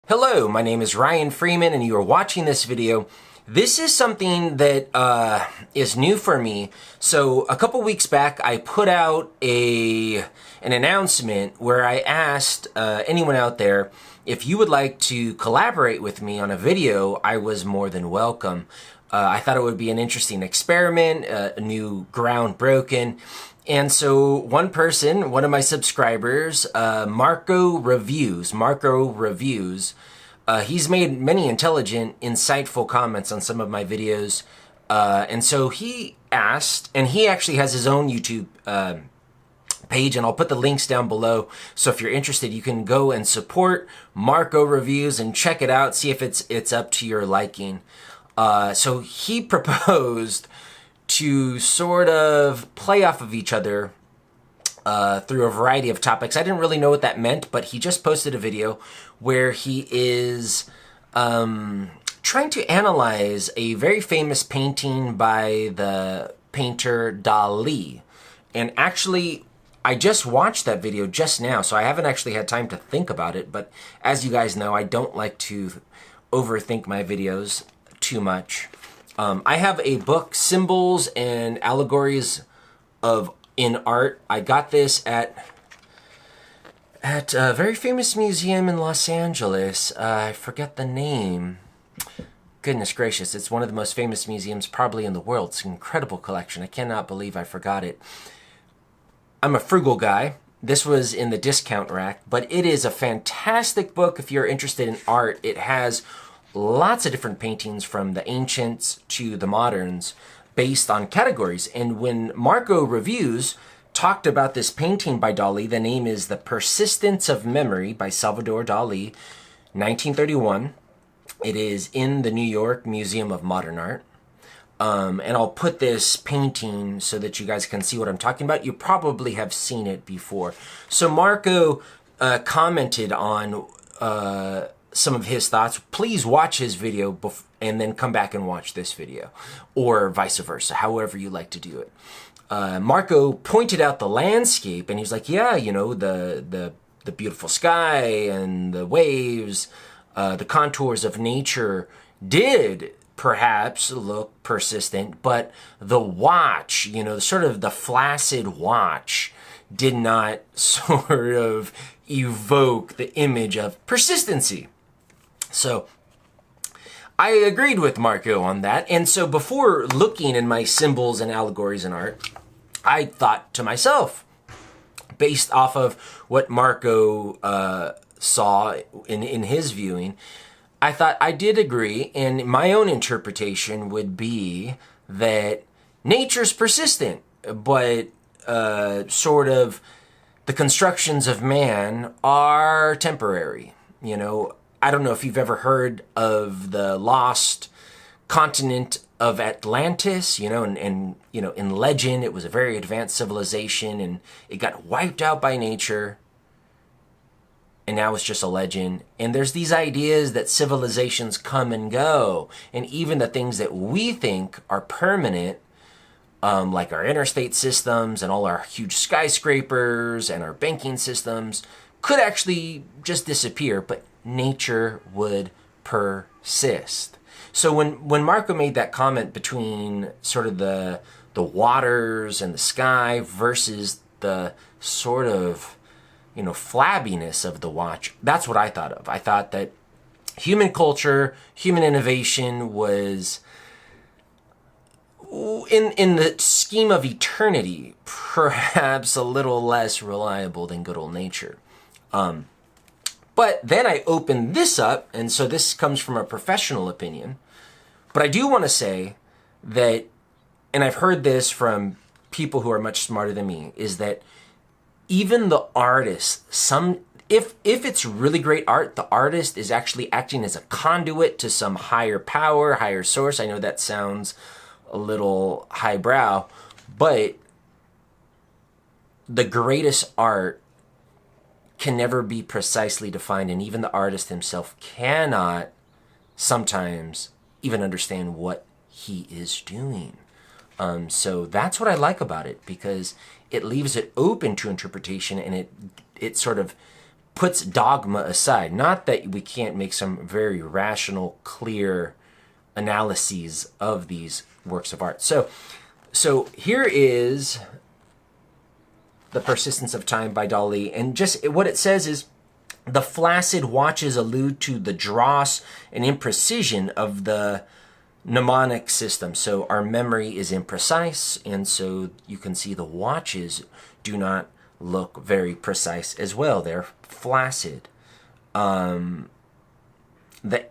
Hello, my name is Ryan Freeman and you are watching this video. This is something that is new for me. So a couple weeks back I put out an announcement where I asked anyone out there if you would like to collaborate with me on a video. I was more than welcome. I thought it would be an interesting experiment, a new ground broken. And so one person, one of my subscribers, Marco Reviews, he's made many intelligent, insightful comments on some of my videos. And so he asked, and he actually has his own YouTube page, and I'll put the links down below. So if you're interested, you can go and support Marco Reviews and check it out, see if it's up to your liking. So he proposed to sort of play off of each other through a variety of topics. I didn't really know what that meant, but he just posted a video where he is trying to analyze a very famous painting by the painter Dali. And actually, I just watched that video just now, so I haven't actually had time to think about it. But as you guys know, I don't like to overthink my videos too much. I have a book, Symbols and Allegories in Art. I got this at a very famous museum in Los Angeles. I forget the name. Goodness gracious, it's one of the most famous museums probably in the world. It's an incredible collection. I cannot believe I forgot it. I'm a frugal guy. This was in the discount rack, but it is a fantastic book if you're interested in art. It has lots of different paintings from the ancients to the moderns based on categories. And when Marco Reviews talked about this painting by Dali, the name is The Persistence of Memory by Salvador Dali, 1931. It is in the New York Museum of Modern Art. And I'll put this painting so that you guys can see what I'm talking about. You probably have seen it before. So Marco commented on some of his thoughts. Please watch his video and then come back and watch this video, or vice versa, however you like to do it. Marco pointed out the landscape, and he's like, yeah, you know, the beautiful sky and the waves, the contours of nature did perhaps look persistent, but the watch, you know, sort of the flaccid watch did not sort of evoke the image of persistency. So I agreed with Marco on that. And so before looking in my Symbols and Allegories in Art, I thought to myself, based off of what Marco saw in his viewing, I thought I did agree. And my own interpretation would be that nature's persistent, but sort of the constructions of man are temporary. You know, I don't know if you've ever heard of the lost continent of Atlantis, you know, and you know, in legend, it was a very advanced civilization and it got wiped out by nature. And now it's just a legend. And there's these ideas that civilizations come and go. And even the things that we think are permanent, like our interstate systems and all our huge skyscrapers and our banking systems, could actually just disappear, but nature would persist. So when Marco made that comment between sort of the waters and the sky versus the sort of, you know, flabbiness of the watch, that's what I thought of. I thought that human culture, human innovation was, in the scheme of eternity, perhaps a little less reliable than good old nature. But then I opened this up, and so this comes from a professional opinion. But I do want to say that, and I've heard this from people who are much smarter than me, is that even the artist, if it's really great art, the artist is actually acting as a conduit to some higher power, higher source. I know that sounds a little highbrow, but the greatest art can never be precisely defined, and even the artist himself cannot sometimes even understand what he is doing. So that's what I like about it, because it leaves it open to interpretation, and it sort of puts dogma aside. Not that we can't make some very rational, clear analyses of these works of art. So here is The Persistence of Time by Dali, and just what it says is, the flaccid watches allude to the dross and imprecision of the mnemonic system. So our memory is imprecise, and so you can see the watches do not look very precise as well. They're flaccid. The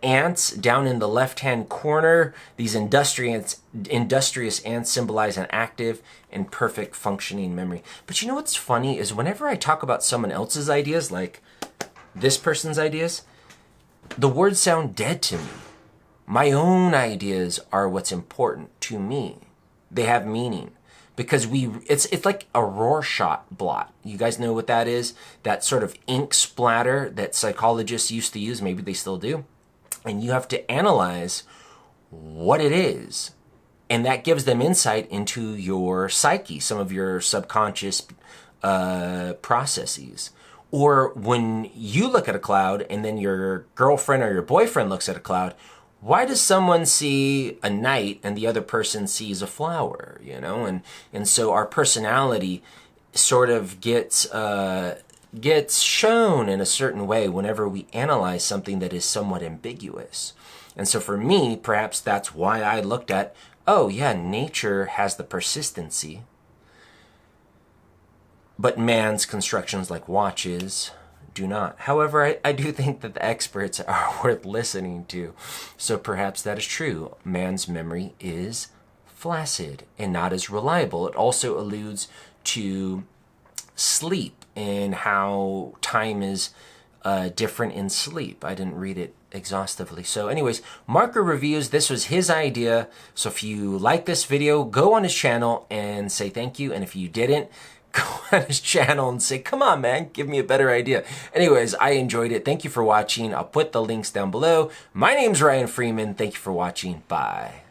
ants down in the left-hand corner, these industrious ants symbolize an active and perfect functioning memory. But you know what's funny is whenever I talk about someone else's ideas, like this person's ideas, the words sound dead to me. My own ideas are what's important to me. They have meaning. Because it's like a Rorschach blot. You guys know what that is? That sort of ink splatter that psychologists used to use, maybe they still do. And you have to analyze what it is. And that gives them insight into your psyche, some of your subconscious processes. Or when you look at a cloud and then your girlfriend or your boyfriend looks at a cloud, why does someone see a night and the other person sees a flower, you know? And so our personality sort of gets shown in a certain way whenever we analyze something that is somewhat ambiguous. And so for me, perhaps that's why I looked at, oh yeah, nature has the persistency, but man's constructions like watches do not. However, I do think that the experts are worth listening to. So perhaps that is true. Man's memory is flaccid and not as reliable. It also alludes to sleep and how time is different in sleep. I didn't read it exhaustively. So anyways, Marker Reviews, this was his idea. So if you like this video, go on his channel and say thank you. And if you didn't, go on his channel and say, come on, man, give me a better idea. Anyways, I enjoyed it. Thank you for watching. I'll put the links down below. My name's Ryan Freeman. Thank you for watching. Bye.